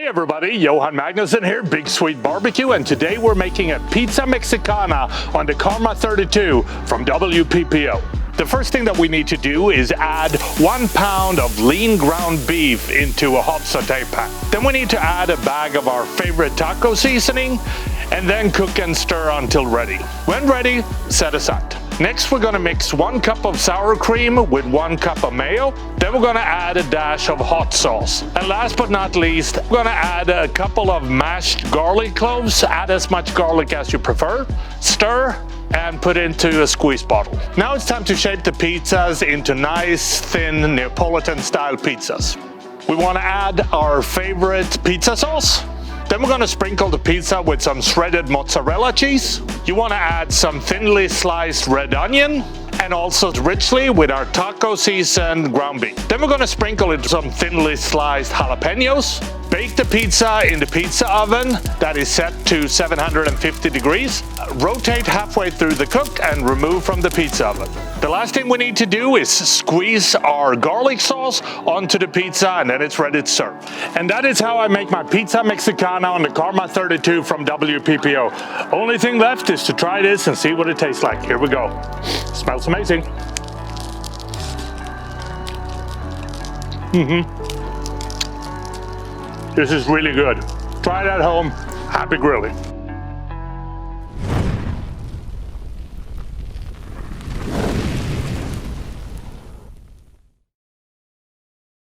everybody, Johan Magnusson here, Big Swede Barbecue, and today we're making a pizza Mexicana on the Karma 32 from WPPO. The first thing that we need to do is add 1 pound of lean ground beef into a hot saute pan. Then we need to add a bag of our favorite taco seasoning and then cook and stir until ready. When ready, set aside. Next, we're gonna mix 1 cup of sour cream with 1 cup of mayo. Then we're gonna add a dash of hot sauce. And last but not least, we're gonna add a couple of mashed garlic cloves. Add as much garlic as you prefer. Stir and put into a squeeze bottle. Now it's time to shape the pizzas into nice, thin, Neapolitan-style pizzas. We wanna add our favorite pizza sauce. Then we're gonna sprinkle the pizza with some shredded mozzarella cheese. You wanna add some thinly sliced red onion and also richly with our taco seasoned ground beef. Then we're gonna sprinkle it with some thinly sliced jalapenos. Bake the pizza in the pizza oven that is set to 750 degrees. Rotate halfway through the cook and remove from the pizza oven. The last thing we need to do is squeeze our garlic sauce onto the pizza and then it's ready to serve. And that is how I make my pizza Mexicana on the Karma 32 from WPPO. Only thing left is to try this and see what it tastes like. Here we go. Smells amazing. This is really good. Try it at home. Happy grilling.